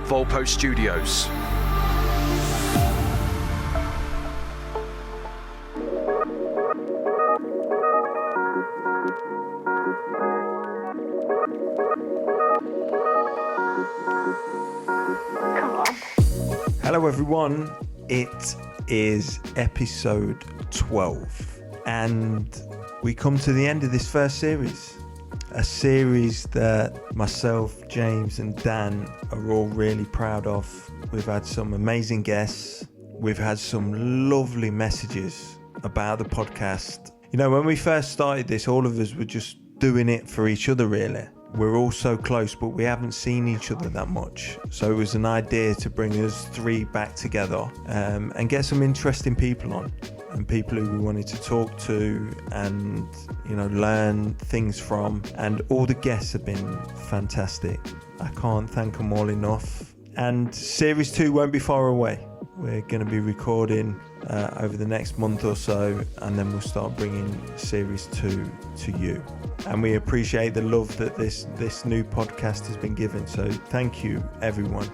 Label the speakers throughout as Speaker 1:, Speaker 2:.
Speaker 1: Volpo Studios.
Speaker 2: Hello everyone, it is episode 12 and we come to the end of this first series. A series that myself, James and Dan are all really proud of. We've had some amazing guests. We've had some lovely messages about the podcast. You know, when we first started this, all of us were just doing it for each other really. We're all so close, but we haven't seen each other that much. So it was an idea to bring us three back together and get some interesting people on. And people who we wanted to talk to and, you know, learn things from. And all the guests have been fantastic. I can't thank them all enough. And series 2 won't be far away. We're going to be recording over the next month or so, and then we'll start bringing series 2 to you. And we appreciate the love that this new podcast has been given. So thank you, everyone.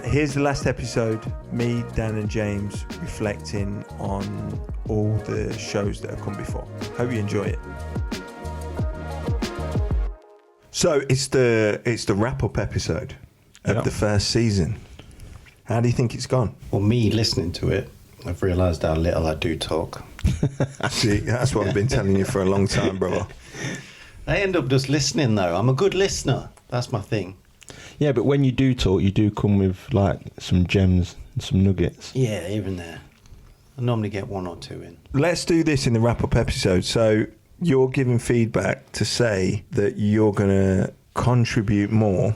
Speaker 2: Here's the last episode, me, Dan and James reflecting on all the shows that have come before. Hope you enjoy it. So it's the wrap-up episode of the first season. How do you think it's gone?
Speaker 3: Well, me listening to it, I've realised how little I do talk.
Speaker 2: See, that's what I've been telling you for a long time, brother.
Speaker 3: I end up just listening, though. I'm a good listener. That's my thing.
Speaker 4: Yeah, but when you do talk, you do come with like some gems and some nuggets.
Speaker 3: Yeah, even there. I normally get one or two in.
Speaker 2: Let's do this in the wrap-up episode. So you're giving feedback to say that you're going to contribute more.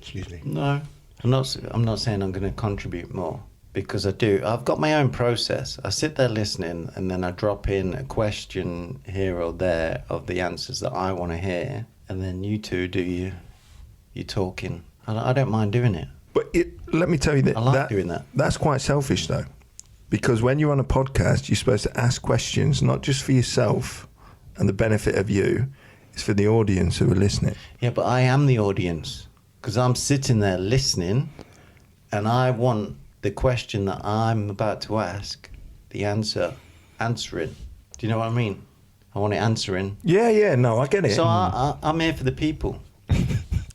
Speaker 4: Excuse me.
Speaker 3: No, I'm not saying I'm going to contribute more, because I do. I've got my own process. I sit there listening, and then I drop in a question here or there of the answers that I want to hear, and then you two do you talking. I don't mind doing it.
Speaker 2: But let me tell you that
Speaker 3: I like doing that.
Speaker 2: That's quite selfish, though, because when you're on a podcast, you're supposed to ask questions not just for yourself and the benefit of you, it's for the audience who are listening.
Speaker 3: Yeah, but I am the audience, because I'm sitting there listening, and I want the question that I'm about to ask, the answering. Do you know what I mean? I want it answering.
Speaker 2: Yeah, no, I get it.
Speaker 3: So I'm here for the people.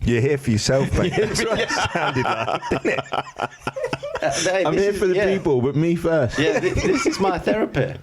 Speaker 2: You're here for yourself, mate. That's what it sounded like, didn't it?
Speaker 4: I'm here for the people, but me first.
Speaker 3: Yeah, this is my therapy.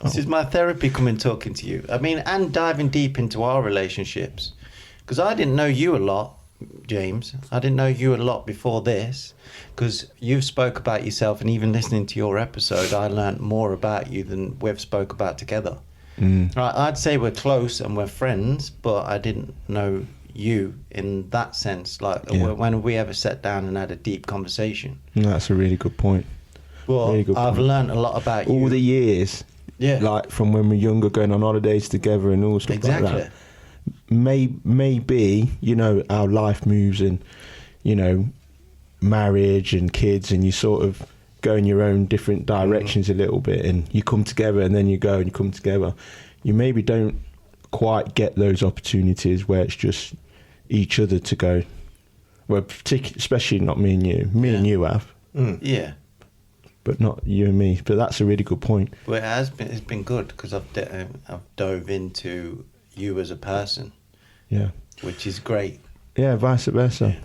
Speaker 3: This is my therapy coming talking to you. I mean, and diving deep into our relationships. Because I didn't know you a lot, James. I didn't know you a lot before this. Because you've spoke about yourself, and even listening to your episode, I learned more about you than we've spoke about together. Right, I'd say we're close and we're friends, but I didn't know you in that sense. Like, when have we ever sat down and had a deep conversation?
Speaker 4: That's a really good point.
Speaker 3: Well,
Speaker 4: really good
Speaker 3: I've
Speaker 4: point.
Speaker 3: learned a lot about you.
Speaker 4: All the years, like from when we were younger, going on holidays together and all stuff like that. Maybe, you know, our life moves and, you know, marriage and kids, and you sort of go in your own different directions a little bit, and you come together, and then you go and you come together. You maybe don't quite get those opportunities where it's just each other to go. Well, especially not me and you. Me and you have.
Speaker 3: Yeah.
Speaker 4: But not you and me. But that's a really good point.
Speaker 3: Well, it's been good, because I've dove into you as a person.
Speaker 4: Yeah.
Speaker 3: Which is great.
Speaker 4: Yeah, vice versa,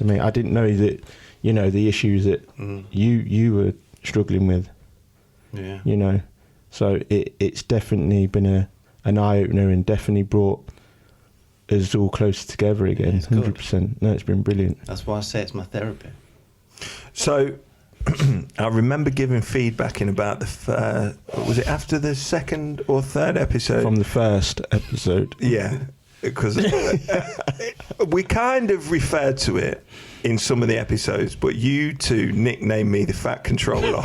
Speaker 4: mate. I didn't know that, you know, the issues that you were struggling with.
Speaker 3: Yeah.
Speaker 4: You know, so it's definitely been an eye opener, and definitely brought us all closer together again. 100%. No, it's been brilliant.
Speaker 3: That's why I say it's my therapy.
Speaker 2: So I remember giving feedback in about was it after the second or third episode?
Speaker 4: From the first episode.
Speaker 2: Yeah, because we kind of referred to it in some of the episodes, but you two nicknamed me the Fat Controller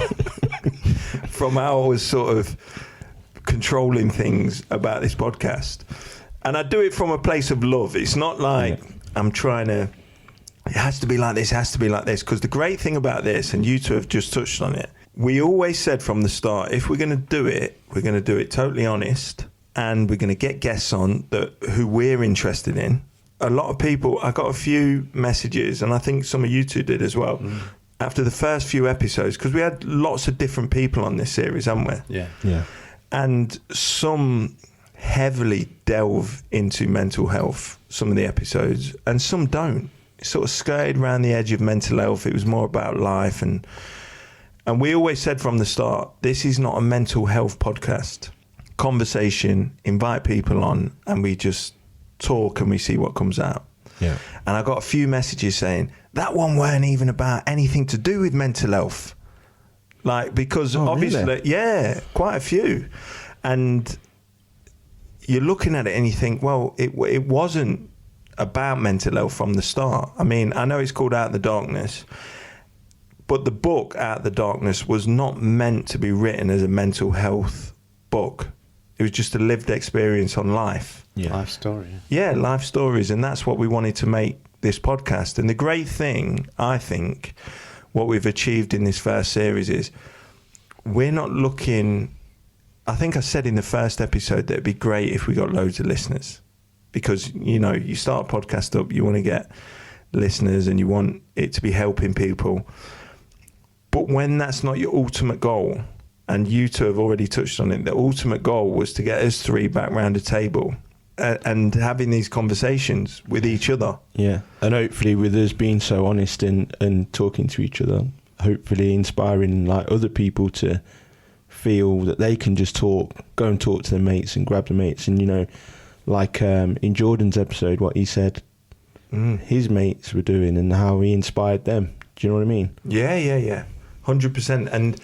Speaker 2: from how I was sort of controlling things about this podcast. And I do it from a place of love. It's not like I'm trying to, it has to be like this, because the great thing about this, and you two have just touched on it, we always said from the start, if we're going to do it, we're going to do it totally honest, and we're going to get guests on who we're interested in, a lot of people, I got a few messages, and I think some of you two did as well, after the first few episodes, because we had lots of different people on this series, haven't we?
Speaker 4: Yeah.
Speaker 2: And some heavily delve into mental health, some of the episodes, and some don't. It sort of skirted around the edge of mental health. It was more about life, and we always said from the start, this is not a mental health podcast. Conversation, invite people on, and we just talk and we see what comes out.
Speaker 4: Yeah.
Speaker 2: And I got a few messages saying that one weren't even about anything to do with mental health. Like, because obviously,
Speaker 4: really?
Speaker 2: yeah, quite a few. And you're looking at it and you think, well, it wasn't about mental health from the start. I mean, I know it's called Out the Darkness, but the book Out the Darkness was not meant to be written as a mental health book. It was just a lived experience on life.
Speaker 4: Yeah.
Speaker 3: Life story.
Speaker 2: Yeah, life stories. And that's what we wanted to make this podcast. And the great thing, I think, what we've achieved in this first series is we're not looking... I think I said in the first episode that it'd be great if we got loads of listeners, because, you know, you start a podcast up, you want to get listeners and you want it to be helping people. But when that's not your ultimate goal, and you two have already touched on it, the ultimate goal was to get us three back round a table and having these conversations with each other.
Speaker 4: Yeah. And hopefully with us being so honest and talking to each other, hopefully inspiring like other people to feel that they can just go and talk to their mates and grab the mates. And, you know, like in Jordan's episode, what he said his mates were doing and how he inspired them. Do you know what I mean?
Speaker 2: Yeah. 100%. And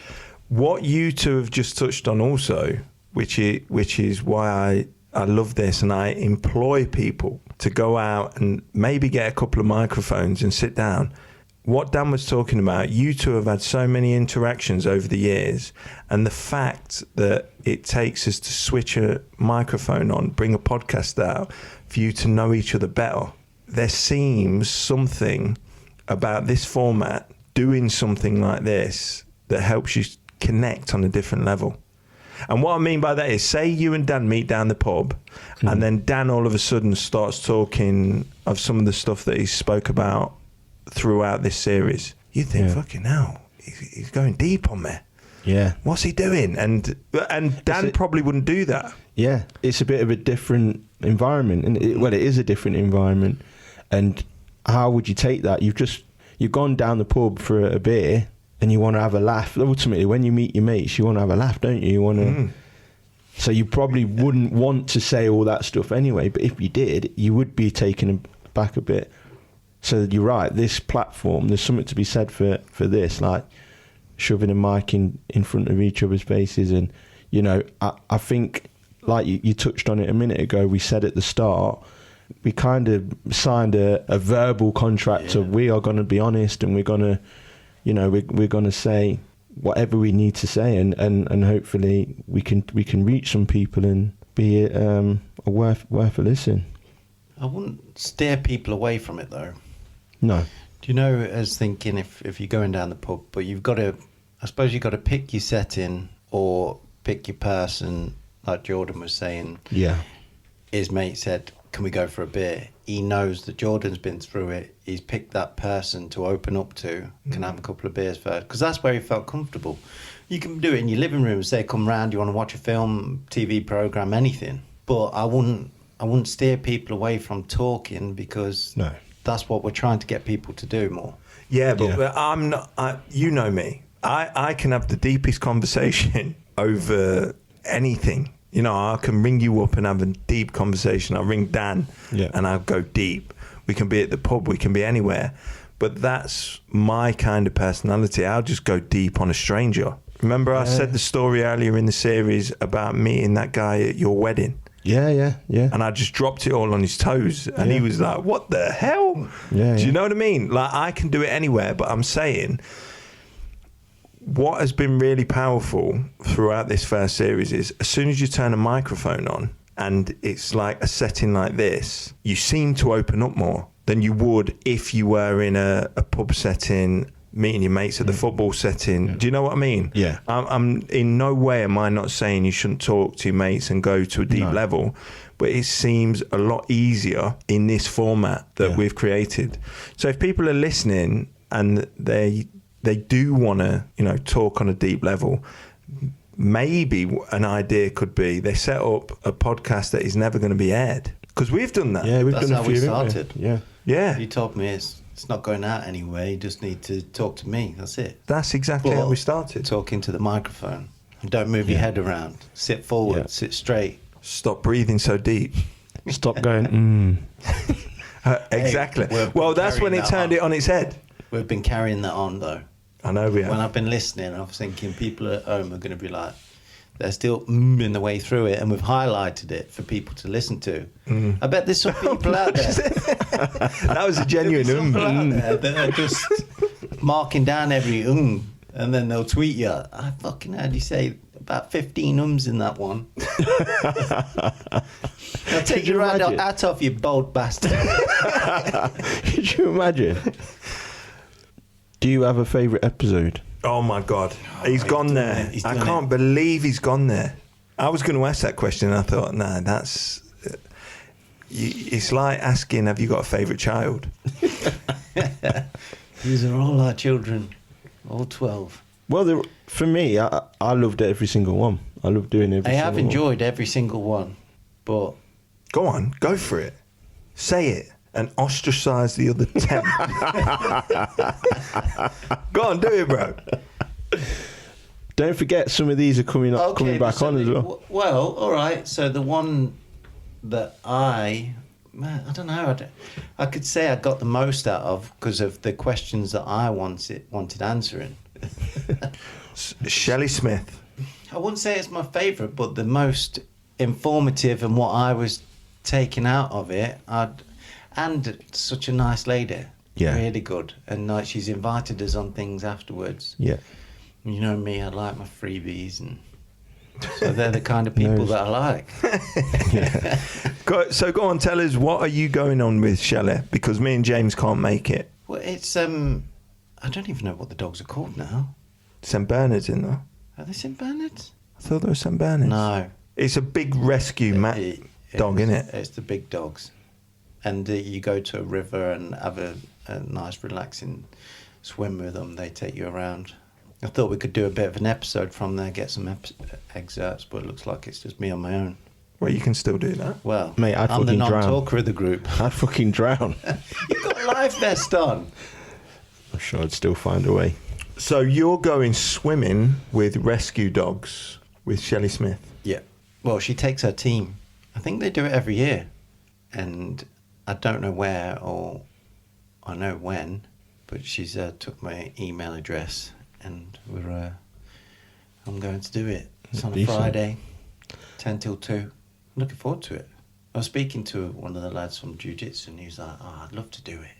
Speaker 2: what you two have just touched on also, which is why I love this, and I employ people to go out and maybe get a couple of microphones and sit down. What Dan was talking about, you two have had so many interactions over the years, and the fact that it takes us to switch a microphone on, bring a podcast out, for you to know each other better. There seems something about this format, doing something like this, that helps you connect on a different level. And what I mean by that is, say you and Dan meet down the pub, and then Dan all of a sudden starts talking of some of the stuff that he spoke about throughout this series. You think, fucking hell, he's going deep on me.
Speaker 4: Yeah.
Speaker 2: What's he doing? And Dan probably wouldn't do that.
Speaker 4: Yeah. It's a bit of a different environment. And it is a different environment. And how would you take that? You've gone down the pub for a beer and you want to have a laugh. Ultimately, when you meet your mates, you want to have a laugh, don't you? You want to... So you probably wouldn't want to say all that stuff anyway, but if you did, you would be taken back a bit. So you're right, this platform, there's something to be said for this, like shoving a mic in front of each other's faces. And, you know, I think, like you touched on it a minute ago, we said at the start, we kind of signed a verbal contract of we are going to be honest, and we're going to, you know, we're going to say whatever we need to say, and hopefully we can reach some people and be worth a listen.
Speaker 3: I wouldn't steer people away from it though.
Speaker 4: No.
Speaker 3: Do you know, as thinking if you're going down the pub, but you've got to, I suppose you've got to pick your setting or pick your person, like Jordan was saying.
Speaker 4: Yeah.
Speaker 3: His mate said, can we go for a beer? He knows that Jordan's been through it. He's picked that person to open up to, can have a couple of beers first, because that's where he felt comfortable. You can do it in your living room, say, come round, you want to watch a film, TV programme, anything. But I wouldn't steer people away from talking, because that's what we're trying to get people to do more.
Speaker 2: Yeah, but I'm not, you know me. I can have the deepest conversation over anything. You know, I can ring you up and have a deep conversation. I'll ring Dan and I'll go deep. We can be at the pub, we can be anywhere. But that's my kind of personality. I'll just go deep on a stranger. Remember I said the story earlier in the series about meeting that guy at your wedding? Yeah. And I just dropped it all on his toes. And he was like, what the hell? Do you know what I mean? Like, I can do it anywhere, but I'm saying... What has been really powerful throughout this first series is as soon as you turn a microphone on and it's like a setting like this, you seem to open up more than you would if you were in a pub setting, meeting your mates at the football setting. Do you know what I mean?
Speaker 4: Yeah.
Speaker 2: I'm in no way am I not saying you shouldn't talk to your mates and go to a deep level, but it seems a lot easier in this format that we've created. So if people are listening and they do want to, talk on a deep level, maybe an idea could be they set up a podcast that is never going to be aired, because we've done that.
Speaker 4: Yeah,
Speaker 3: That's
Speaker 4: done a
Speaker 3: how
Speaker 4: few.
Speaker 3: we
Speaker 4: haven't
Speaker 3: started.
Speaker 4: Yeah.
Speaker 3: You told me it's not going out anyway. You just need to talk to me. That's it.
Speaker 2: That's exactly how we started.
Speaker 3: Talk into the microphone. And don't move your head around. Sit forward. Sit straight.
Speaker 2: Stop breathing so deep.
Speaker 4: Stop going.
Speaker 2: Exactly.
Speaker 3: Hey,
Speaker 2: well, that's when it turned it on its head.
Speaker 3: We've been carrying that on though.
Speaker 2: I know we have.
Speaker 3: When I've been listening, I was thinking people at home are going to be like, they're still in the way through it, and we've highlighted it for people to listen to. I bet there's some people out there.
Speaker 2: That was a genuine
Speaker 3: There's some people out there that are just marking down every and then they'll tweet you. I fucking heard you say about 15 in that one. I'll take your hat off, you bold bastard.
Speaker 4: Could you imagine? Do you have a favourite episode?
Speaker 2: Oh my God, he's gone there. I can't believe he's gone there. I was going to ask that question and I thought, nah, that's... it's like asking, have you got a favourite child?
Speaker 3: These are all our children, all 12.
Speaker 4: Well, for me, I loved every single one. I love doing every
Speaker 3: I
Speaker 4: single
Speaker 3: have enjoyed every single one, but...
Speaker 2: Go on, go for it. Say it and ostracise the other 10. Go on, do it, bro.
Speaker 4: Don't forget, some of these are coming back on as well.
Speaker 3: Well, all right. So the one that I don't know. I could say I got the most out of because of the questions that I wanted answering.
Speaker 2: Shelley Smith.
Speaker 3: I wouldn't say it's my favourite, but the most informative and what I was taking out of it. And such a nice lady.
Speaker 4: Yeah.
Speaker 3: Really good. And like she's invited us on things afterwards.
Speaker 4: Yeah.
Speaker 3: You know me, I like my freebies, and so they're the kind of people that I like.
Speaker 2: So go on, tell us, what are you going on with, Shelley? Because me and James can't make it.
Speaker 3: Well, it's I don't even know what the dogs are called now.
Speaker 2: St Bernards in there.
Speaker 3: Are they St Bernards?
Speaker 2: I thought they were St Bernards.
Speaker 3: No.
Speaker 2: It's a big rescue dog, isn't it?
Speaker 3: It's the big dogs. And you go to a river and have a nice relaxing swim with them. They take you around. I thought we could do a bit of an episode from there, get some excerpts, but it looks like it's just me on my own.
Speaker 2: Well, you can still do that.
Speaker 3: Well,
Speaker 4: Mate, I'd
Speaker 3: I'm the
Speaker 4: fucking drown.
Speaker 3: non-talker of the group.
Speaker 4: I'd fucking drown.
Speaker 3: You've got a life vest on.
Speaker 4: I'm sure I'd still find a way.
Speaker 2: So you're going swimming with rescue dogs with Shelley Smith?
Speaker 3: Yeah. Well, she takes her team. I think they do it every year. And I don't know where or I know when, but she's took my email address and I'm going to do it. It's on a
Speaker 4: Decent.
Speaker 3: Friday, 10 till 2. I'm looking forward to it. I was speaking to one of the lads from Jiu-Jitsu and he's like, I'd love to do it.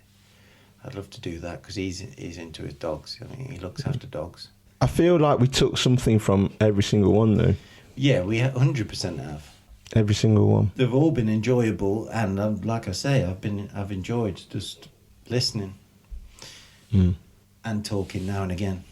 Speaker 3: I'd love to do that because he's into his dogs. I mean, he looks after dogs.
Speaker 4: I feel like we took something from every single one, though.
Speaker 3: Yeah, we 100% have.
Speaker 4: Every single one.
Speaker 3: They've all been enjoyable, and like I say, I've enjoyed just listening and talking now and again.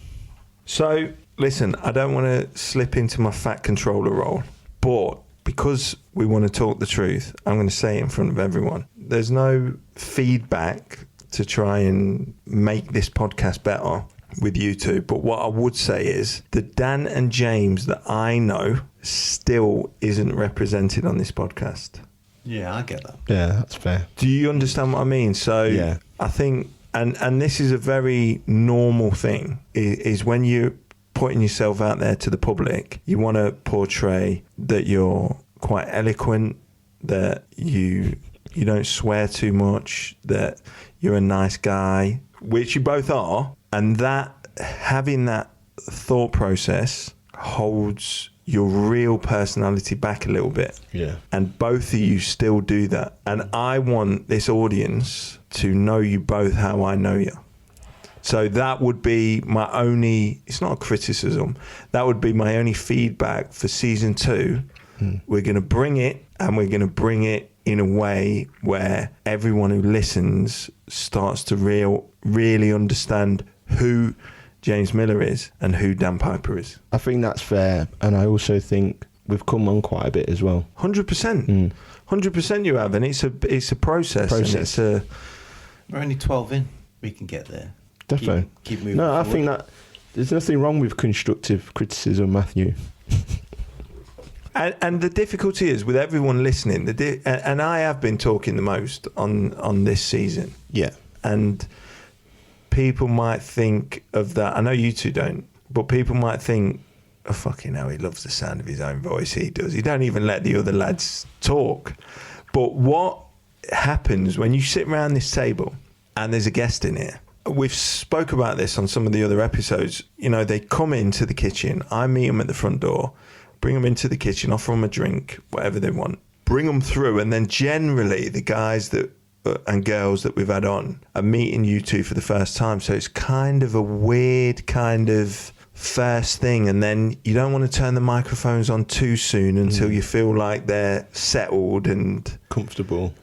Speaker 2: So, listen, I don't want to slip into my fat controller role, but because we want to talk the truth, I'm going to say it in front of everyone. There's no feedback to try and make this podcast better with you two, but what I would say is the Dan and James that I know still isn't represented on this podcast.
Speaker 3: Yeah, I get that.
Speaker 4: Yeah, that's fair.
Speaker 2: Do you understand what I mean? So
Speaker 4: Yeah.
Speaker 2: I think, and this is a very normal thing, is when you're putting yourself out there to the public, you want to portray that you're quite eloquent, that you don't swear too much, that you're a nice guy, which you both are, and that having that thought process holds your real personality back a little bit.
Speaker 4: Yeah.
Speaker 2: And both of you still do that. And I want this audience to know you both how I know you. So that would be my only, it's not a criticism, that would be my only feedback for season 2. We're going to bring it, and we're going to bring it in a way where everyone who listens starts to really understand who James Miller is and who Dan Piper is.
Speaker 4: I think that's fair, and I also think we've come on quite a bit as well.
Speaker 2: 100%. 100% you have, and it's a process. And it's a.
Speaker 3: We're only 12 in. We can get there.
Speaker 4: Definitely.
Speaker 3: Keep moving.
Speaker 4: No, I
Speaker 3: forward.
Speaker 4: think that there's nothing wrong with constructive criticism, Matthew.
Speaker 2: And the difficulty is with everyone listening. And I have been talking the most on this season.
Speaker 4: Yeah.
Speaker 2: And people might think of that. I know you two don't, but people might think, oh, fucking hell, he loves the sound of his own voice. He does. He don't even let the other lads talk. But what happens when you sit around this table and there's a guest in here? We've spoke about this on some of the other episodes. You know, they come into the kitchen. I meet them at the front door, bring them into the kitchen, offer them a drink, whatever they want, bring them through. And then generally the guys that and girls that we've had on are meeting you two for the first time. So it's kind of a weird kind of first thing, and then you don't want to turn the microphones on too soon until you feel like they're settled and
Speaker 4: Comfortable.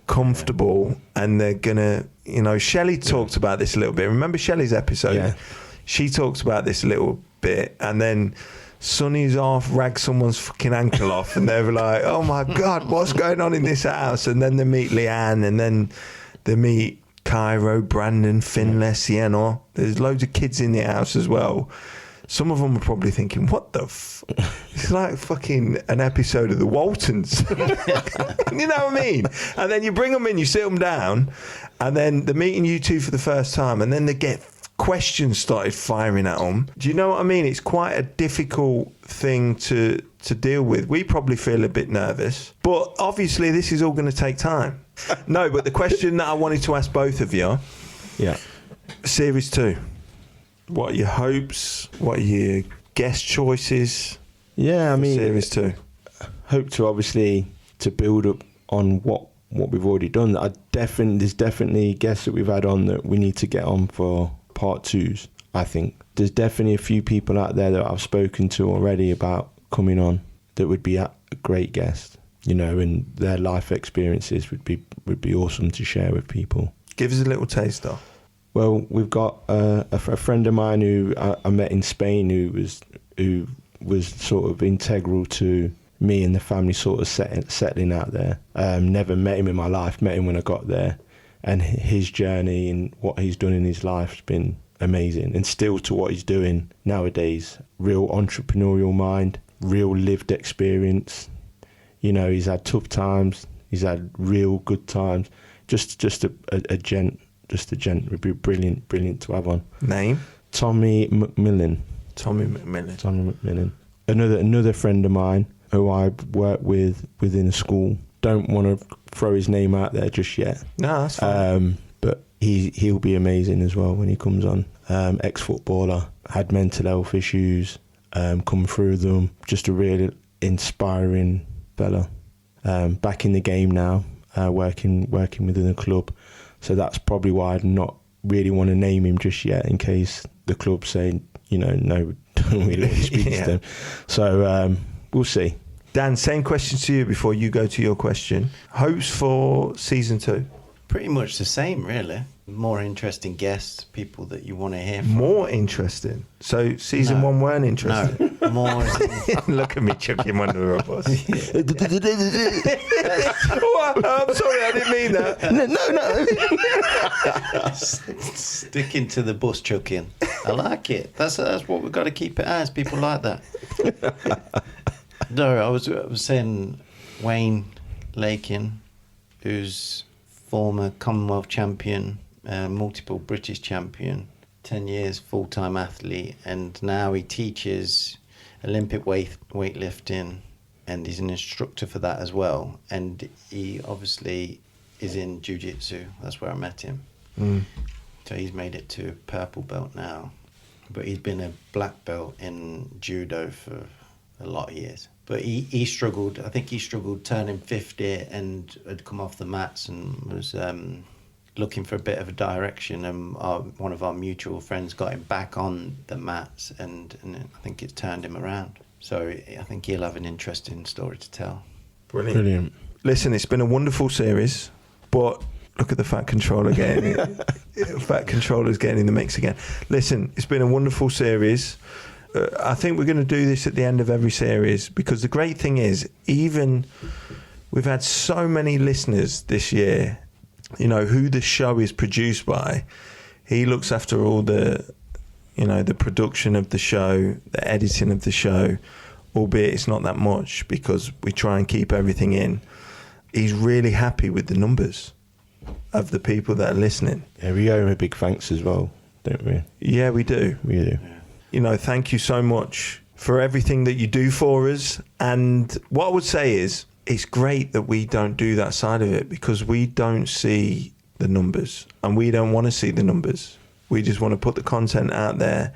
Speaker 2: And they're gonna, you know, Shelley talked about this a little bit. Remember Shelley's episode?
Speaker 4: Yeah.
Speaker 2: She talks about this a little bit, and then Sonny's off, rags someone's fucking ankle off, and they're like, oh my God, what's going on in this house? And then they meet Leanne, and then they meet Cairo, Brandon, Finlay, Sienna. There's loads of kids in the house as well. Some of them are probably thinking, what the it's like fucking an episode of the Waltons. You know what I mean? And then you bring them in, you sit them down, and then they're meeting you two for the first time, and then they get questions started firing at them. Do you know what I mean? It's quite a difficult thing to deal with. We probably feel a bit nervous, but obviously this is all going to take time. No, but the question that I wanted to ask both of you,
Speaker 4: Yeah.
Speaker 2: Series 2, what are your hopes? What are your guest choices?
Speaker 4: Yeah, I
Speaker 2: for
Speaker 4: mean,
Speaker 2: Series 2.
Speaker 4: hope to obviously to build up on what we've already done. There's definitely guests that we've had on that we need to get on for part 2s. I think there's definitely a few people out there that I've spoken to already about coming on that would be a great guest, you know, and their life experiences would be awesome to share with people.
Speaker 2: Give us a little taster.
Speaker 4: Well, we've got a friend of mine who I met in Spain who was sort of integral to me and the family sort of settling out there. Never met him in my life, met him when I got there. And his journey and what he's done in his life has been amazing. And still to what he's doing nowadays, real entrepreneurial mind, real lived experience. You know, he's had tough times, he's had real good times. Just a gent. Just a gent would be brilliant to have on.
Speaker 2: Name?
Speaker 4: Tommy McMillan.
Speaker 2: Tommy McMillan.
Speaker 4: Tommy McMillan. Another friend of mine who I work with within a school. Don't want to throw his name out there just yet.
Speaker 2: No, that's fine.
Speaker 4: But he'll be amazing as well when he comes on. Ex-footballer, had mental health issues, come through them. Just a really inspiring fella. Back in the game now, working within a club. So that's probably why I'd not really want to name him just yet, in case the club say, you know, no, don't really want to speak to them. So we'll see.
Speaker 2: Dan, same question to you before you go to your question. Hopes for season 2?
Speaker 3: Pretty much the same, really. More interesting guests, people that you want to hear from.
Speaker 2: More interesting. So season 1 weren't interesting.
Speaker 3: No, more.
Speaker 2: Look at me chucking one under a bus. Oh, I'm sorry, I didn't mean that.
Speaker 4: No.
Speaker 3: Sticking to the bus chucking. I like it. That's what we've got to keep it as. People like that. No, I was saying Wayne Lakin, who's former Commonwealth champion, multiple British champion, 10 years full-time athlete, and now he teaches Olympic weightlifting, and he's an instructor for that as well. And he obviously is in jiu-jitsu. That's where I met him. So he's made it to purple belt now, but he's been a black belt in judo for a lot of years. But he struggled. I think he struggled turning 50 and had come off the mats and was looking for a bit of a direction. And one of our mutual friends got him back on the mats, and I think it's turned him around. So I think he'll have an interesting story to tell.
Speaker 4: Brilliant.
Speaker 2: Listen, it's been a wonderful series, but look at the Fat Controller getting Fat Controller's getting in the mix again. Listen, it's been a wonderful series. I think we're going to do this at the end of every series, because the great thing is, even we've had so many listeners this year. You know, who the show is produced by. He looks after all the, you know, the production of the show, the editing of the show, albeit it's not that much because we try and keep everything in. He's really happy with the numbers of the people that are listening.
Speaker 4: Yeah, we owe him a big thanks as well, don't we?
Speaker 2: Yeah, we do.
Speaker 4: We do.
Speaker 2: You know, thank you so much for everything that you do for us. And what I would say is, it's great that we don't do that side of it because we don't see the numbers and we don't want to see the numbers. We just want to put the content out there.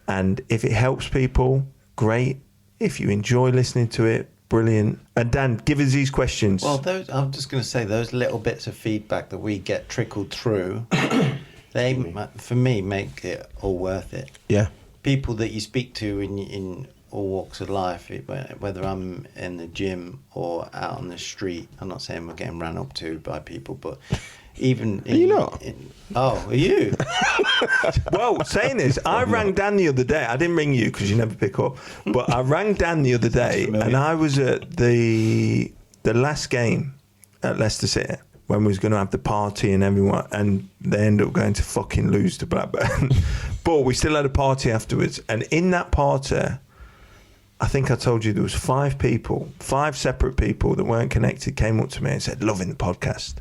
Speaker 2: And if it helps people, great. If you enjoy listening to it, brilliant. And Dan, give us these questions.
Speaker 3: Well, I'm just going to say those little bits of feedback that we get trickled through, they, for me, make it all worth it.
Speaker 4: Yeah.
Speaker 3: People that you speak to in all walks of life, whether I'm in the gym or out on the street. I'm not saying we're getting ran up to by people, but even...
Speaker 4: Are you not?
Speaker 3: Are you?
Speaker 2: Well, saying this, I rang Dan the other day. I didn't ring you because you never pick up, but I rang Dan the other day and I was at the last game at Leicester City when we was going to have the party and everyone, and they ended up going to fucking lose to Blackburn. But we still had a party afterwards, and in that party, I think I told you there was 5 separate people that weren't connected came up to me and said, loving the podcast.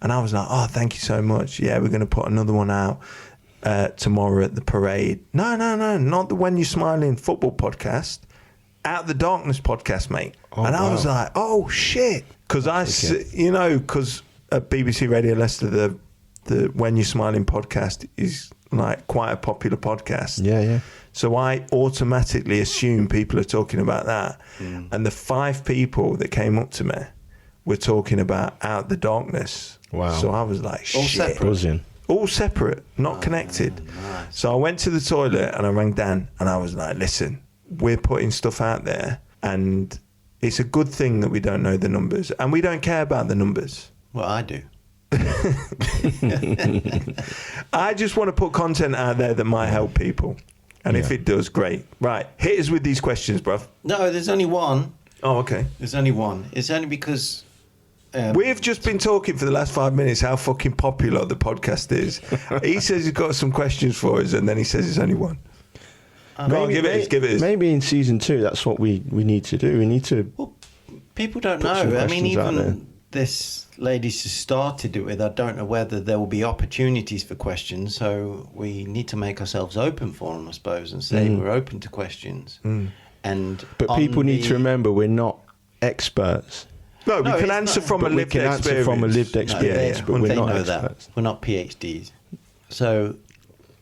Speaker 2: And I was like, oh, thank you so much. Yeah, we're going to put another one out tomorrow at the parade. No, not the When You're Smiling football podcast. Out the Darkness podcast, mate.
Speaker 4: Oh,
Speaker 2: and I
Speaker 4: wow.
Speaker 2: was like, oh, shit. Because because at BBC Radio Leicester, the When You're Smiling podcast is like quite a popular podcast.
Speaker 4: Yeah.
Speaker 2: So I automatically assume people are talking about that. And the 5 people that came up to me were talking about Out the Darkness.
Speaker 4: Wow.
Speaker 2: So I was like,
Speaker 3: All
Speaker 2: shit.
Speaker 3: separate?
Speaker 4: Buzzing.
Speaker 2: All separate, not connected.
Speaker 3: Nice.
Speaker 2: So I went to the toilet and I rang Dan and I was like, listen, we're putting stuff out there and it's a good thing that we don't know the numbers and we don't care about the numbers.
Speaker 3: Well, I do.
Speaker 2: I just want to put content out there that might help people. And if
Speaker 4: Yeah.
Speaker 2: it does, great. Right, hit us with these questions, bruv.
Speaker 3: No, there's only one.
Speaker 2: Oh, okay.
Speaker 3: There's only one. It's only because...
Speaker 2: We've just been talking for the last 5 minutes how fucking popular the podcast is. He says he's got some questions for us, and then he says it's only one. Go on, give it us.
Speaker 4: Maybe in season 2, that's what we need to do. We need to.
Speaker 3: Well, people don't
Speaker 4: Put some
Speaker 3: know. I mean,
Speaker 4: questions out there.
Speaker 3: even this lady she started it with, I don't know whether there will be opportunities for questions. So we need to make ourselves open for them, I suppose, and say we're open to questions. And
Speaker 4: But
Speaker 3: on
Speaker 4: people need
Speaker 3: the-
Speaker 4: to remember we're not experts.
Speaker 2: No,
Speaker 3: No,
Speaker 2: we can
Speaker 3: it's
Speaker 2: answer
Speaker 3: not.
Speaker 2: from a
Speaker 4: But we
Speaker 2: lived
Speaker 4: can
Speaker 2: experience.
Speaker 4: answer from a lived
Speaker 3: No,
Speaker 4: experience, but we're
Speaker 3: they
Speaker 4: not
Speaker 3: know
Speaker 4: experts.
Speaker 3: that. We're not PhDs. So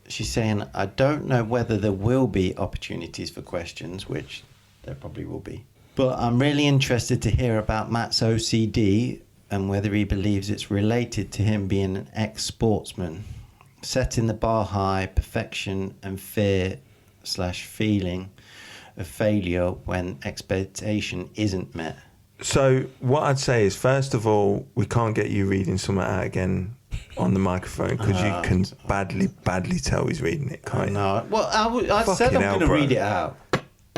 Speaker 3: she's saying, I don't know whether there will be opportunities for questions, which there probably will be. But I'm really interested to hear about Matt's OCD and whether he believes it's related to him being an ex-sportsman, setting the bar high, perfection and fear/feeling of failure when expectation isn't met.
Speaker 2: So what I'd say is, first of all, we can't get you reading something out again on the microphone because you can badly tell he's reading it, can't you?
Speaker 3: No, well, I said
Speaker 2: Fucking
Speaker 3: I'm
Speaker 2: hell,
Speaker 3: going to
Speaker 2: bro.
Speaker 3: read it out.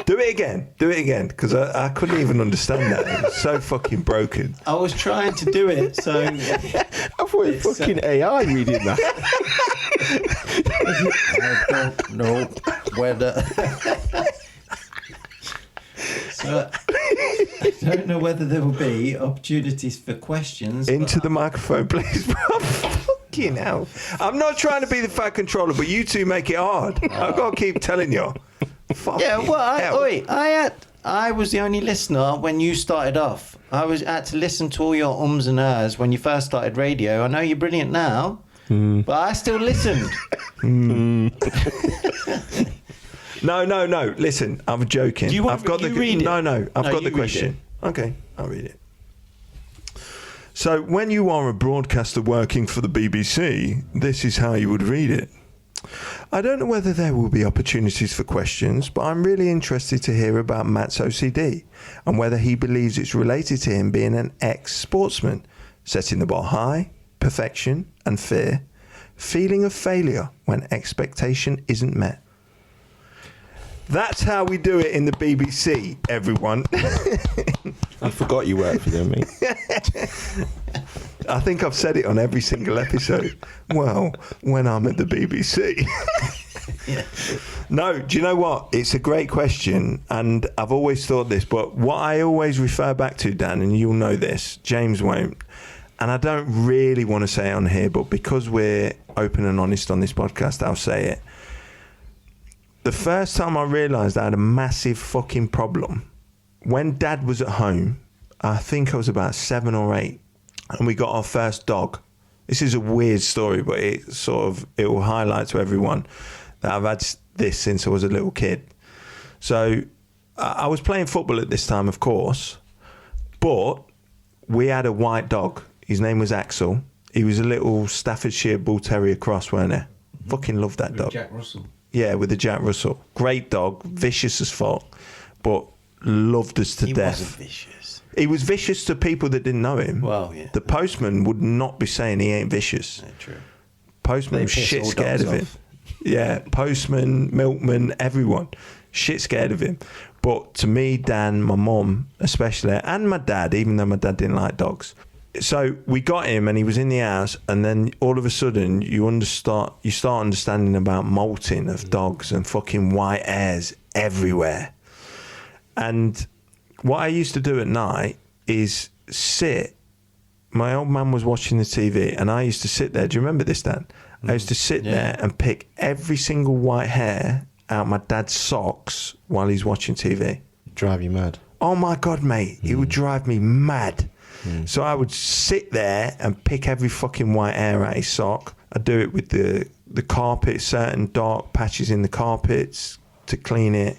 Speaker 2: Do it again, because I couldn't even understand that. It was so fucking broken.
Speaker 3: I was trying to do it, so
Speaker 4: I thought it was fucking AI reading that.
Speaker 3: I don't know whether. So I don't know whether there will be opportunities for questions.
Speaker 2: Into
Speaker 3: but
Speaker 2: the microphone, please, bro. Fucking hell. I'm not trying to be the fat controller, but you two make it hard. I've got to keep telling you.
Speaker 3: Yeah, well,
Speaker 2: Fucking hell.
Speaker 3: I was the only listener when you started off. I had to listen to all your ums and ahs when you first started radio. I know you're brilliant now, but I still listened.
Speaker 2: No. Listen, I'm joking.
Speaker 3: Do you want
Speaker 2: I've got
Speaker 3: you
Speaker 2: the
Speaker 3: read it?
Speaker 2: No. I've
Speaker 3: No,
Speaker 2: got
Speaker 3: you
Speaker 2: the
Speaker 3: read
Speaker 2: question. Okay, I'll read it. So, when you are a broadcaster working for the BBC, this is how you would read it. I don't know whether there will be opportunities for questions, but I'm really interested to hear about Matt's OCD and whether he believes it's related to him being an ex-sportsman, setting the bar high, perfection and fear, feeling of failure when expectation isn't met. That's how we do it in the BBC, everyone.
Speaker 4: I forgot you worked for them, mate.
Speaker 2: I think I've said it on every single episode. Well, when I'm at the BBC.
Speaker 3: Yeah.
Speaker 2: No, do you know what? It's a great question, and I've always thought this, but what I always refer back to, Dan, and you'll know this, James won't, and I don't really want to say it on here, but because we're open and honest on this podcast, I'll say it. The first time I realised I had a massive fucking problem, when Dad was at home, I think I was about 7 or 8, and we got our first dog. This is a weird story, but it will highlight to everyone that I've had this since I was a little kid. So I was playing football at this time, of course, but we had a white dog. His name was Axel. He was a little Staffordshire Bull Terrier cross, weren't he? Fucking loved that dog.
Speaker 1: Jack Russell.
Speaker 2: Yeah, with the Jack Russell. Great dog, vicious as fuck, but loved us to
Speaker 3: He
Speaker 2: death.
Speaker 3: wasn't vicious.
Speaker 2: He was vicious to people that didn't know him.
Speaker 3: Well, yeah.
Speaker 2: The postman would not be saying he ain't vicious.
Speaker 3: Yeah, true.
Speaker 2: Postman
Speaker 3: They
Speaker 2: was
Speaker 3: piss
Speaker 2: shit
Speaker 3: all
Speaker 2: scared
Speaker 3: dogs
Speaker 2: of him.
Speaker 3: off.
Speaker 2: Yeah, postman, milkman, everyone. Shit scared of him. But to me, Dan, my mum especially, and my dad, even though my dad didn't like dogs. So we got him and he was in the house, and then all of a sudden you start understanding about molting of dogs and fucking white hairs everywhere. And what I used to do at night is sit. My old man was watching the TV and I used to sit there. Do you remember this, Dan? I used to sit there and pick every single white hair out my dad's socks while he's watching TV.
Speaker 4: Drive you mad.
Speaker 2: Oh my God, mate. It would drive me mad. So I would sit there and pick every fucking white hair out his sock. I'd do it with the carpet, certain dark patches in the carpets to clean it.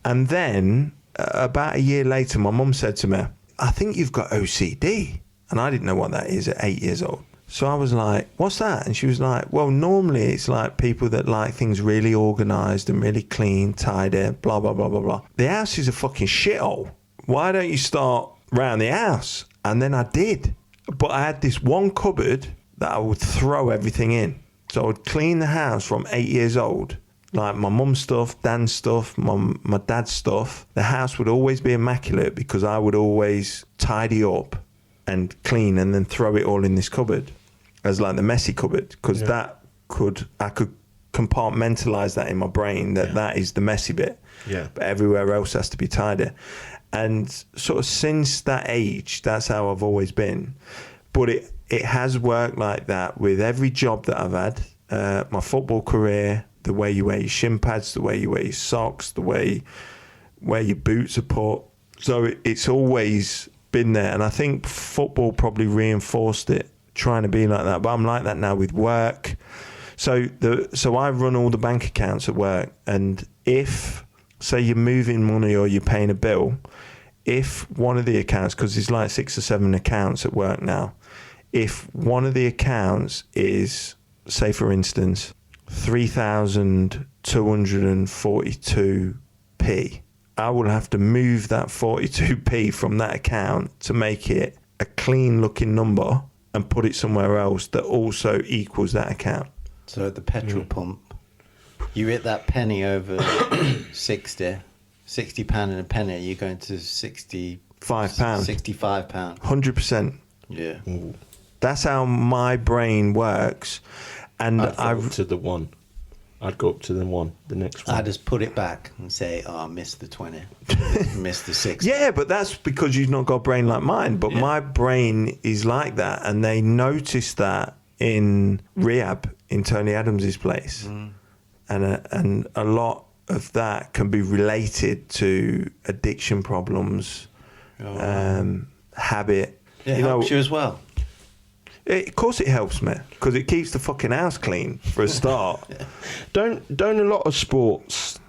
Speaker 2: And then about a year later, my mum said to me, I think you've got OCD. And I didn't know what that is at 8 years old. So I was like, what's that? And she was like, well, normally it's like people that like things really organised and really clean, tidy, blah, blah, blah, blah, blah. The house is a fucking shithole. Why don't you start round the house? And then I did. But I had this one cupboard that I would throw everything in. So I would clean the house from 8 years old. Like my mum's stuff, Dan's stuff, my dad's stuff. The house would always be immaculate because I would always tidy up and clean and then throw it all in this cupboard as like the messy cupboard, because I could compartmentalize that in my brain that is the messy bit.
Speaker 4: Yeah.
Speaker 2: But everywhere else has to be tidy. And sort of since that age, that's how I've always been. But it has worked like that with every job that I've had. My football career, the way you wear your shin pads, the way you wear your socks, the way where your boots are put. So it's always been there. And I think football probably reinforced it, trying to be like that. But I'm like that now with work. So I run all the bank accounts at work. And if, say, you're moving money or you're paying a bill, if one of the accounts, because there's like 6 or 7 accounts at work now, if one of the accounts is, say for instance, 3,242p, I will have to move that 42p from that account to make it a clean looking number and put it somewhere else that also equals that account.
Speaker 3: So at the petrol pump, you hit that penny over 60 £60 and a penny, you're going to £65.
Speaker 2: £65.
Speaker 3: 65.
Speaker 2: 100%.
Speaker 3: Yeah.
Speaker 2: That's how my brain works. And
Speaker 4: I'd go up to the one. I'd go up to the one, the next one.
Speaker 3: I just put it back and say, oh, I missed the 20. Missed the 60.
Speaker 2: Yeah, but that's because you've not got a brain like mine. But my brain is like that. And they noticed that in rehab in Tony Adams' place. And a lot of that can be related to addiction problems, habit.
Speaker 3: It helps you as well.
Speaker 2: Of course it helps me, because it keeps the fucking house clean for a start.
Speaker 4: Don't a lot of sports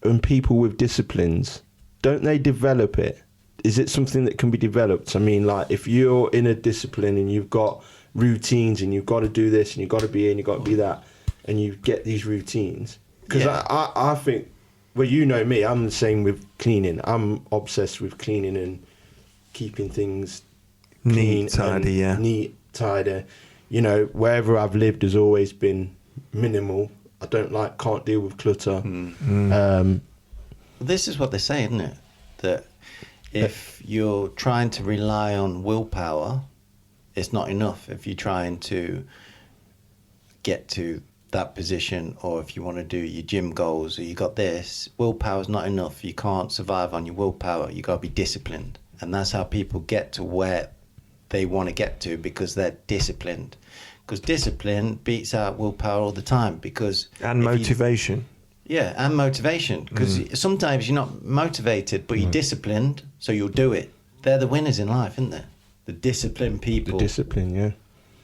Speaker 4: and people with disciplines, don't they develop it? Is it something that can be developed? I mean, like if you're in a discipline and you've got routines and you've got to do this and you've got to be here and you've got to be that, and you get these routines. Because I think, well, you know me, I'm the same with cleaning. I'm obsessed with cleaning and keeping things clean,
Speaker 2: Neat, tidy,
Speaker 4: neat, tidy. You know, wherever I've lived has always been minimal. I can't deal with clutter.
Speaker 3: This is what they say, isn't it? That if you're trying to rely on willpower, it's not enough. If you're trying to get to that position, or if you want to do your gym goals, or you got this, willpower's not enough. You can't survive on your willpower. You got to be disciplined. And that's how people get to where they want to get to, because they're disciplined. Because discipline beats out willpower all the time. Because
Speaker 2: And motivation.
Speaker 3: and motivation. Because sometimes you're not motivated, but you're disciplined, so you'll do it. They're the winners in life, isn't they? The disciplined
Speaker 4: The
Speaker 3: people.
Speaker 4: discipline, yeah.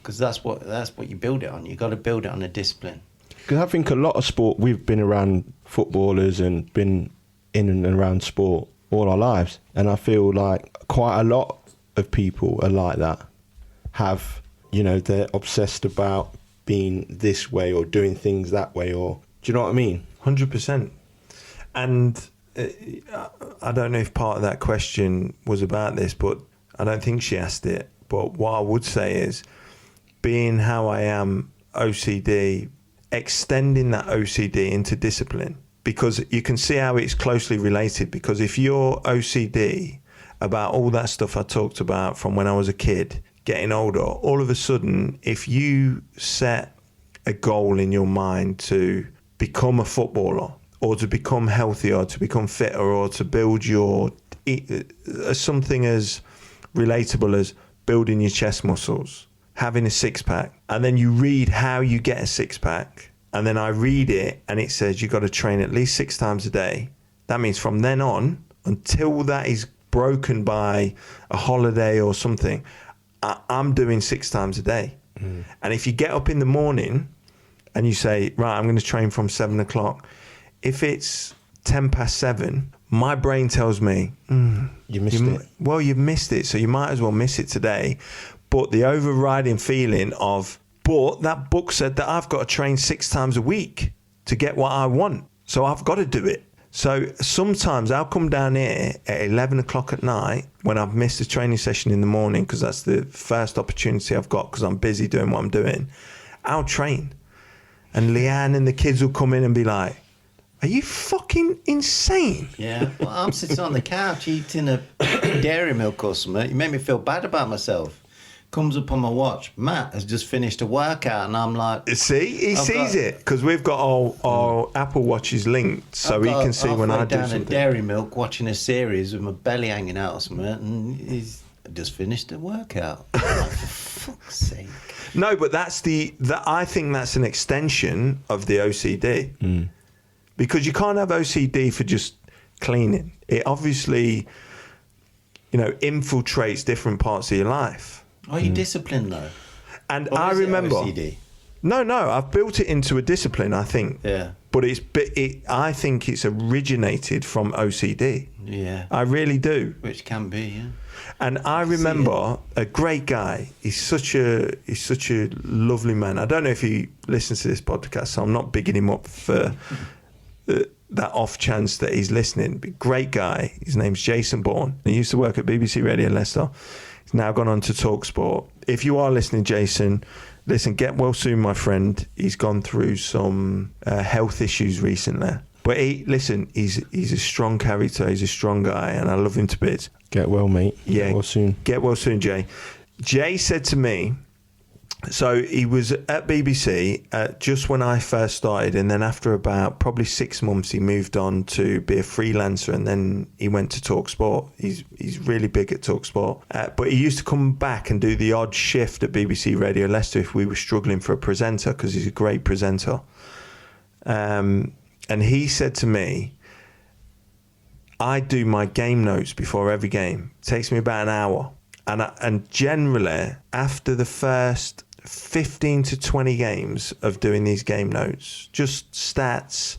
Speaker 3: Because that's what you build it on. You got to build it on a discipline.
Speaker 4: Because I think a lot of sport, we've been around footballers and been in and around sport all our lives. And I feel like quite a lot of people are like that. They're obsessed about being this way or doing things that way, or do you know what I mean?
Speaker 2: 100%. And I don't know if part of that question was about this, but I don't think she asked it. But what I would say is, being how I am, OCD, extending that OCD into discipline, because you can see how it's closely related. Because if you're OCD about all that stuff I talked about from when I was a kid, getting older, all of a sudden, if you set a goal in your mind to become a footballer, or to become healthier, or to become fitter, or to build something as relatable as building your chest muscles, having a six-pack, and then you read how you get a six-pack, and then I read it and it says you got to train at least 6 times a day. That means from then on, until that is broken by a holiday or something, I'm doing 6 times a day. And if you get up in the morning and you say, right, I'm going to train from 7 o'clock, if it's 10 past 7, my brain tells me,
Speaker 4: You missed it.
Speaker 2: Well, you've missed it, so you might as well miss it today. But the overriding feeling of, but that book said that I've got to train 6 times a week to get what I want, so I've got to do it. So sometimes I'll come down here at 11 o'clock at night when I've missed a training session in the morning, because that's the first opportunity I've got because I'm busy doing what I'm doing. I'll train. And Leanne and the kids will come in and be like, are you fucking insane?
Speaker 3: Yeah. Well, I'm sitting on the couch eating a dairy milk or something. You make me feel bad about myself. Comes up on my watch, Matt has just finished a workout, and I'm like...
Speaker 2: See? He sees it, because we've got our Apple Watches linked, so he can see when I do
Speaker 3: down
Speaker 2: something.
Speaker 3: a dairy milk watching a series with my belly hanging out or something, and he's just finished a workout. I'm like, for fuck's sake.
Speaker 2: No, but I think that's an extension of the OCD. Because you can't have OCD for just cleaning. It obviously, infiltrates different parts of your life.
Speaker 3: Are you disciplined though?
Speaker 2: And
Speaker 3: Or
Speaker 2: I
Speaker 3: is it
Speaker 2: remember...
Speaker 3: OCD?
Speaker 2: No, I've built it into a discipline, I think.
Speaker 3: Yeah.
Speaker 2: But I think it's originated from OCD.
Speaker 3: Yeah.
Speaker 2: I really do.
Speaker 3: Which can be, yeah.
Speaker 2: And I remember a great guy. He's such a lovely man. I don't know if he listens to this podcast, so I'm not bigging him up for that off chance that he's listening. But great guy. His name's Jason Bourne. He used to work at BBC Radio Leicester. He's now gone on to TalkSport. If you are listening, Jason, listen, get well soon, my friend. He's gone through some health issues recently. But he's a strong character. He's a strong guy, and I love him to bits.
Speaker 4: Get well, mate.
Speaker 2: Yeah.
Speaker 4: Get well soon.
Speaker 2: Get well soon, Jay. Jay said to me, so he was at BBC just when I first started, and then after about probably 6 months, he moved on to be a freelancer, and then he went to TalkSport. He's really big at TalkSport. But he used to come back and do the odd shift at BBC Radio Leicester if we were struggling for a presenter, because he's a great presenter. And he said to me, I do my game notes before every game. It takes me about an hour. And generally, after the first 15 to 20 games of doing these game notes, just stats,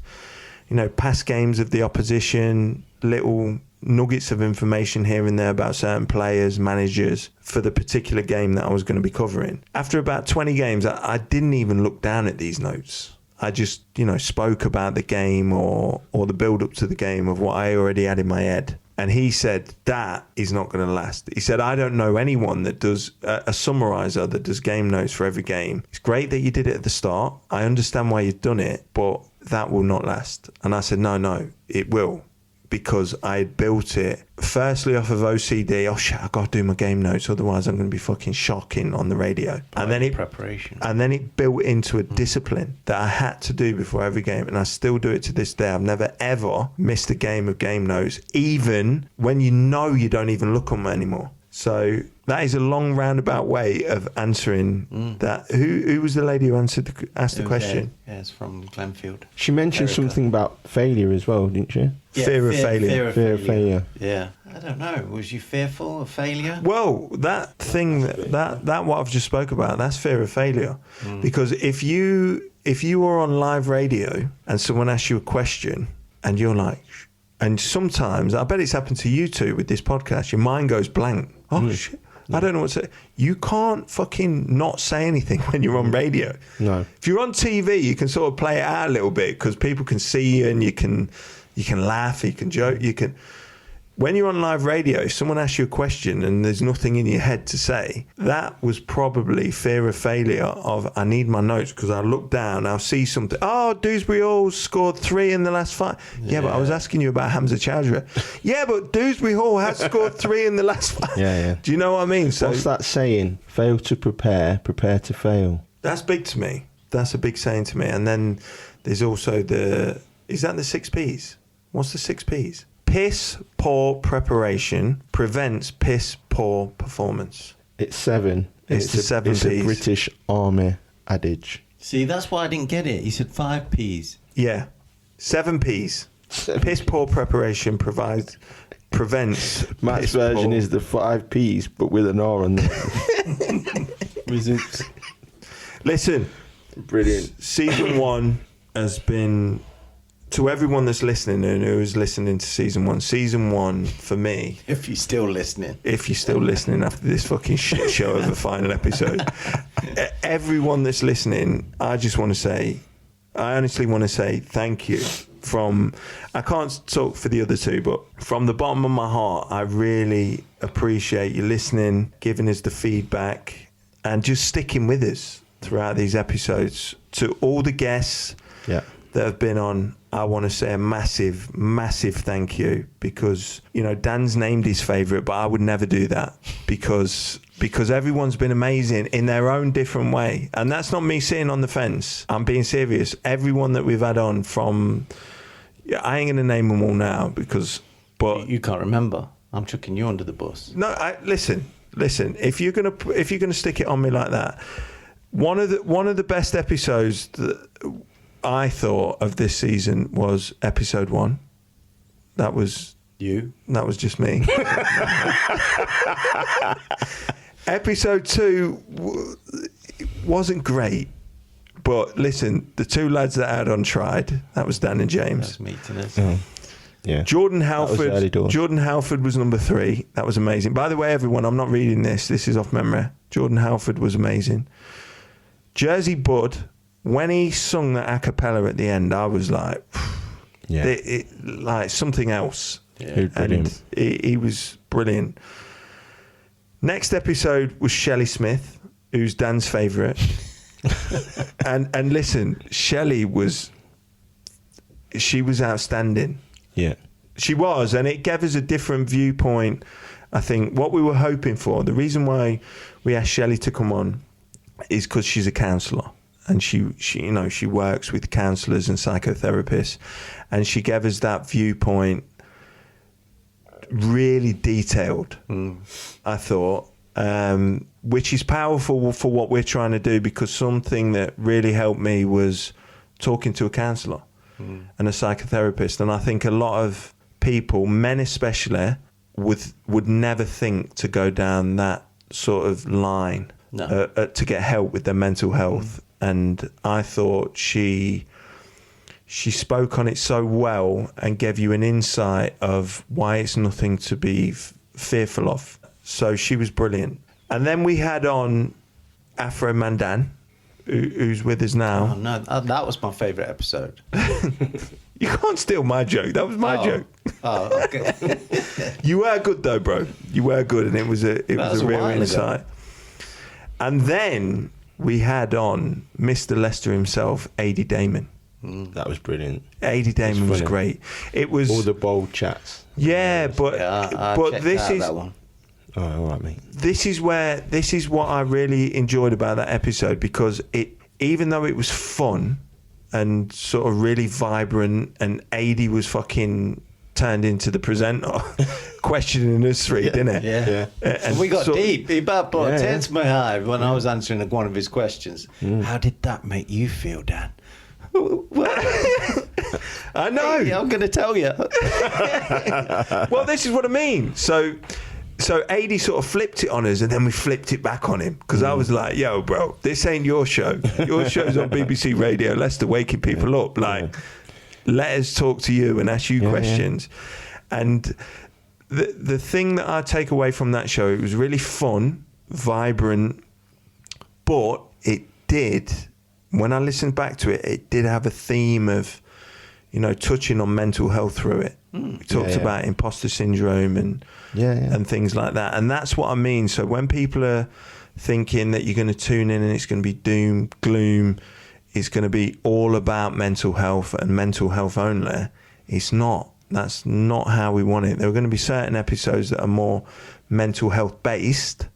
Speaker 2: past games of the opposition, little nuggets of information here and there about certain players, managers, for the particular game that I was going to be covering. After about 20 games, I didn't even look down at these notes. I just, spoke about the game or the build-up to the game of what I already had in my head. And he said, that is not going to last. He said, I don't know anyone that does a summariser that does game notes for every game. It's great that you did it at the start. I understand why you've done it, but that will not last. And I said, no, it will. because I had built it firstly off of OCD. Oh shit, I got to do my game notes, otherwise I'm going to be fucking shocking on the radio. And then
Speaker 3: preparation.
Speaker 2: And then it built into a discipline that I had to do before every game, and I still do it to this day. I've never ever missed a game of game notes, even when you know you don't even look on them anymore. So that is a long roundabout way of answering that. Who was the lady who asked the question?
Speaker 3: Yeah, it's from Glenfield.
Speaker 4: She mentioned
Speaker 3: Erica.
Speaker 4: something about failure as well, didn't she?
Speaker 3: Yeah,
Speaker 2: Fear of failure.
Speaker 4: Fear of failure.
Speaker 3: Yeah. I don't know. Was you fearful of failure?
Speaker 2: Well, that thing that what I've just spoke about, that's fear of failure. Because if you are on live radio and someone asks you a question and you're like, and sometimes, I bet it's happened to you too with this podcast, your mind goes blank. Oh shit, I don't know what to say. You can't fucking not say anything when you're on radio.
Speaker 4: No.
Speaker 2: If you're on TV, you can sort of play it out a little bit because people can see you and you can laugh, you can joke, you can. When you're on live radio, if someone asks you a question and there's nothing in your head to say, that was probably fear of failure of, I need my notes because I look down, I'll see something. Oh, Dewsbury Hall scored 3 in the last 5. Yeah, but I was asking you about Hamza Chowdhury. Yeah, but Dewsbury Hall has scored 3 in the last 5.
Speaker 4: Yeah.
Speaker 2: Do you know what I mean? So
Speaker 4: what's that saying? Fail to prepare, prepare to fail.
Speaker 2: that's big to me. That's a big saying to me. And then there's also is that the 6 Ps? What's the 6 Ps? Piss poor preparation prevents piss poor performance.
Speaker 4: It's 7.
Speaker 2: It's the 7
Speaker 4: It's a
Speaker 2: Ps.
Speaker 4: British Army adage.
Speaker 3: See, that's why I didn't get it. He said 5 Ps.
Speaker 2: Yeah, 7 Ps. Piss poor preparation prevents.
Speaker 4: Matt's
Speaker 2: piss
Speaker 4: version
Speaker 2: poor.
Speaker 4: is the 5 Ps, but with an R on there.
Speaker 2: Listen,
Speaker 4: Brilliant.
Speaker 2: season 1 has been, to everyone that's listening and who is listening to season 1 for me,
Speaker 3: If you're still listening.
Speaker 2: if you're still listening after this fucking shit show of the final episode, everyone that's listening, I honestly want to say thank you. I can't talk for the other two, but from the bottom of my heart, I really appreciate you listening, giving us the feedback, and just sticking with us throughout these episodes. To all the guests that have been on, I want to say a massive, massive thank you, because, Dan's named his favourite, but I would never do that because everyone's been amazing in their own different way. And that's not me sitting on the fence. I'm being serious. Everyone that we've had on from, I ain't going to name them all now but
Speaker 3: You can't remember. I'm chucking you under the bus.
Speaker 2: no, listen. If you're gonna stick it on me like that, one of the best episodes that I thought of this season was episode 1. That was just me. Episode 2 wasn't great, but listen, the 2 lads that I had on tried. That was Dan and James.
Speaker 3: That's meeting us.
Speaker 4: Yeah.
Speaker 2: Jordan
Speaker 4: was early
Speaker 2: Halford.
Speaker 4: doors.
Speaker 2: Jordan Halford was number 3. That was amazing. By the way, everyone, I'm not reading this. This is off memory. Jordan Halford was amazing. Jersey Bud, when he sung that a cappella at the end, I was like, like something else.
Speaker 3: Yeah.
Speaker 2: And he was brilliant. Next episode was Shelley Smith, who's Dan's favourite. and listen, Shelley was outstanding.
Speaker 4: Yeah.
Speaker 2: She was, and it gave us a different viewpoint. I think what we were hoping for, the reason why we asked Shelley to come on is because she's a counsellor, and she works with counsellors and psychotherapists, and she gave us that viewpoint, really detailed, I thought, which is powerful for what we're trying to do, because something that really helped me was talking to a counsellor and a psychotherapist. And I think a lot of people, men especially, would never think to go down that sort of line to get help with their mental health. And I thought she spoke on it so well and gave you an insight of why it's nothing to be fearful of. So she was brilliant. And then we had on Afro Mandan, who's with us now.
Speaker 3: Oh, no, that was my favourite episode.
Speaker 2: You can't steal my joke. That was my joke.
Speaker 3: Oh, okay.
Speaker 2: You were good though, bro. You were good, and it was a real
Speaker 3: while
Speaker 2: insight.
Speaker 3: ago.
Speaker 2: And then we had on Mr. Lester himself, Adi Damon.
Speaker 4: That was brilliant.
Speaker 2: Adi Damon was
Speaker 4: funny.
Speaker 2: great. It was
Speaker 4: All the bold chats.
Speaker 2: yeah, but
Speaker 3: I
Speaker 2: but
Speaker 3: checked
Speaker 2: this
Speaker 3: out
Speaker 2: is
Speaker 3: that one.
Speaker 4: Oh, all right, mate.
Speaker 2: this is what I really enjoyed about that episode, because it, even though it was fun and sort of really vibrant, and Adi was fucking turned into the presenter, questioning us three, didn't it?
Speaker 3: Yeah.
Speaker 2: And
Speaker 3: We got
Speaker 2: so-
Speaker 3: deep. He about brought
Speaker 4: Yeah,
Speaker 3: a tear
Speaker 4: yeah.
Speaker 3: to my eye when I was answering one of his questions. How did that make you feel, Dan?
Speaker 2: I know.
Speaker 3: Hey, I'm going to tell you.
Speaker 2: Well, this is what I mean. So Adi sort of flipped it on us, and then we flipped it back on him, because I was like, "Yo, bro, this ain't your show. Your show's on BBC Radio Leicester, waking people up. Like, let us talk to you and ask you questions." And the thing that I take away from that show, it was really fun, vibrant, but it did, when I listened back to it, it did have a theme of, you know, touching on mental health through it. We talked
Speaker 4: Yeah.
Speaker 2: about imposter syndrome and
Speaker 4: Yeah.
Speaker 2: and things like that. And that's what I mean. So when people are thinking that you're going to tune in and it's going to be doom, gloom, it's going to be all about mental health and mental health only, it's not. That's not how we want it. There are going to be certain episodes that are more mental health based,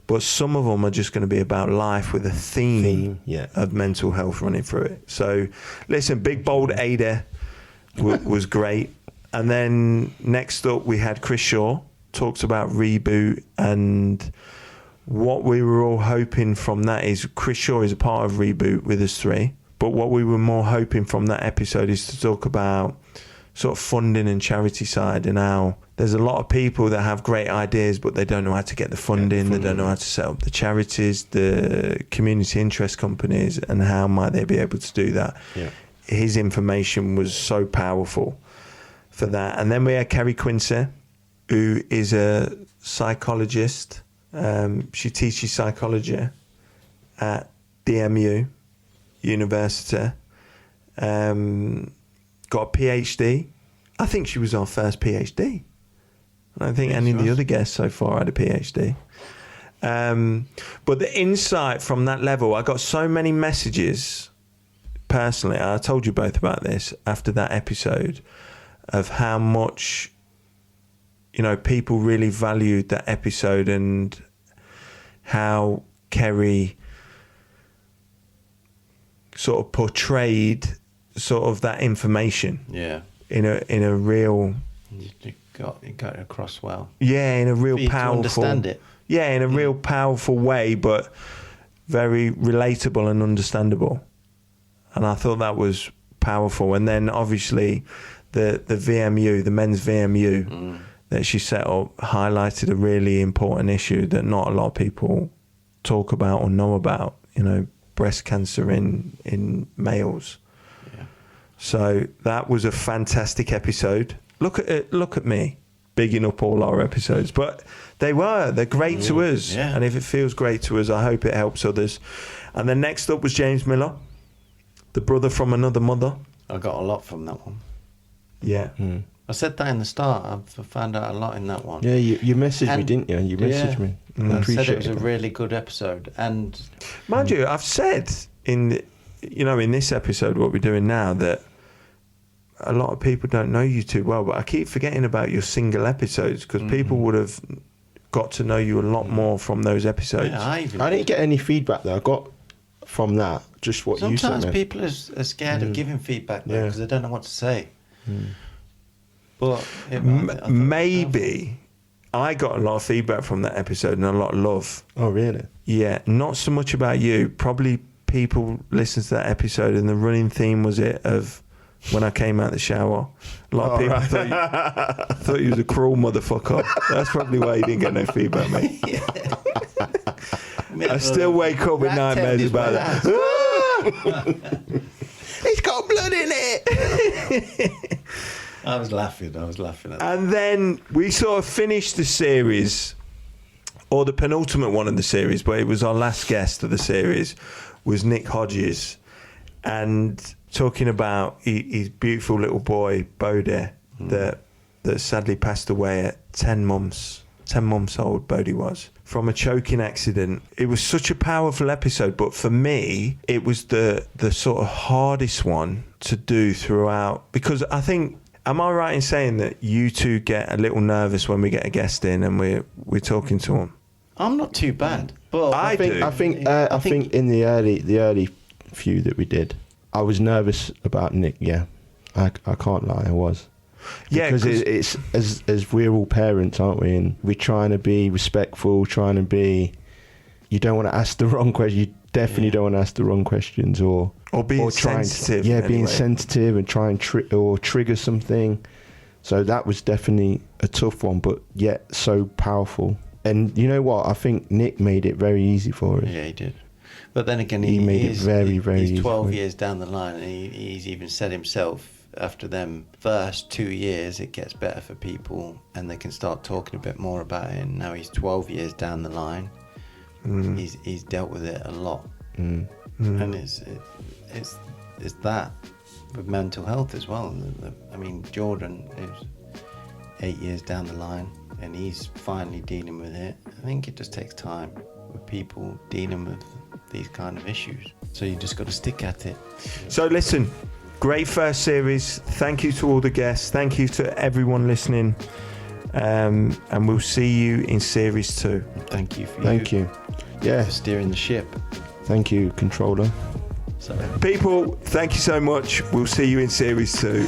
Speaker 2: but some of them are just going to be about life with a theme,
Speaker 4: Yeah.
Speaker 2: of mental health running through it. So listen, Big Bold Ada was great. And then next up we had Chris Shaw, talks about Reboot, and what we were all hoping from that is Chris Shaw is a part of Reboot with us three, but what we were more hoping from that episode is to talk about sort of funding and charity side, and how there's a lot of people that have great ideas but they don't know how to get the funding, they don't know how to set up the charities, the community interest companies, and how might they be able to do that.
Speaker 4: Yeah.
Speaker 2: His information was so powerful for that. And then we had Kerry Quincy, who is a psychologist. She teaches psychology at DMU University. Got a PhD. I think she was our first PhD. I don't think any of the other guests so far had a PhD. But the insight from that level, I got so many messages personally. I told you both about this after that episode, of how much, you know, people really valued that episode, and how Kerry sort of portrayed sort of that information
Speaker 3: Yeah.
Speaker 2: in a real,
Speaker 3: You got it across well.
Speaker 2: in a real
Speaker 3: For you to
Speaker 2: powerful,
Speaker 3: understand it.
Speaker 2: in a real powerful way, but very relatable and understandable. And I thought that was powerful. And then obviously the VMU, the men's VMU that she set up, highlighted a really important issue that not a lot of people talk about or know about, you know, breast cancer in males.
Speaker 3: Yeah.
Speaker 2: So that was a fantastic episode. Look at it, look at me bigging up all our episodes, but they're great to us.
Speaker 3: Yeah.
Speaker 2: And if it feels great to us, I hope it helps others. And then next up was James Miller, the brother from another mother.
Speaker 3: I got a lot from that one.
Speaker 2: Yeah.
Speaker 3: I said that in the start. I've found out a lot in that one.
Speaker 4: Yeah, you messaged me,
Speaker 3: And-
Speaker 4: didn't you? You messaged me. I
Speaker 3: I said
Speaker 4: appreciate
Speaker 3: it was a
Speaker 4: it.
Speaker 3: really good episode. And
Speaker 2: Mind you, I've said in this episode, what we're doing now, that a lot of people don't know you too well, but I keep forgetting about your single episodes, because people would have got to know you a lot more from those episodes.
Speaker 3: yeah, I
Speaker 4: didn't get any feedback though. I got from that just what you
Speaker 3: Sometimes
Speaker 4: sent me.
Speaker 3: people are scared of giving feedback
Speaker 4: Yeah.
Speaker 3: because they don't know what to say. But I thought it was
Speaker 2: Maybe I got a lot of feedback from that episode and a lot of love.
Speaker 4: Oh, really?
Speaker 2: Yeah, not so much about you. Probably people listened to that episode and the running theme was it of when I came out the shower. A lot of people thought you was a cruel motherfucker. That's probably why you didn't get no feedback, mate. I still wake up with
Speaker 3: Rat
Speaker 2: nightmares
Speaker 3: tail is
Speaker 2: about
Speaker 3: my
Speaker 2: that. It's got blood in it.
Speaker 3: I was laughing at that.
Speaker 2: And then we sort of finished the series, or the penultimate one of the series, but it was our last guest of the series, was Nick Hodges. And talking about his beautiful little boy, Bodie, that sadly passed away at 10 months. 10 months old, Bodie was, from a choking accident. It was such a powerful episode, but for me, it was the sort of hardest one to do throughout? Because I think, am I right in saying that you two get a little nervous when we get a guest in and we're talking to them?
Speaker 3: I'm not too bad, but
Speaker 2: I do.
Speaker 4: I think in the early few that we did, I was nervous about Nick. Yeah, I can't lie, I was.
Speaker 2: Yeah,
Speaker 4: because it's as we're all parents, aren't we? And we're trying to be respectful, trying to be. You don't want to ask the wrong question. You definitely don't want to ask the wrong questions, or
Speaker 2: being
Speaker 4: try
Speaker 2: sensitive.
Speaker 4: And,
Speaker 2: anyway.
Speaker 4: being sensitive and try and trigger something. So that was definitely a tough one, but yet so powerful. And you know what? I think Nick made it very easy for us.
Speaker 3: yeah, he did. But then again,
Speaker 4: He made it very, very
Speaker 3: He's
Speaker 4: easy
Speaker 3: 12
Speaker 4: for us.
Speaker 3: years down the line, and he's even said himself, after them first 2 years, it gets better for people, and they can start talking a bit more about it. And now he's 12 years down the line. He's dealt with it a lot, and it's that with mental health as well. I mean, Jordan is 8 years down the line, and he's finally dealing with it. I think it just takes time with people dealing with these kind of issues. So you just got to stick at it.
Speaker 2: So listen, great first series. Thank you to all the guests. Thank you to everyone listening. And we'll see you in series 2.
Speaker 3: Thank you for
Speaker 4: Thank you. Yeah,
Speaker 3: for steering the ship.
Speaker 4: thank you, controller.
Speaker 3: So.
Speaker 2: People, thank you so much. We'll see you in series 2.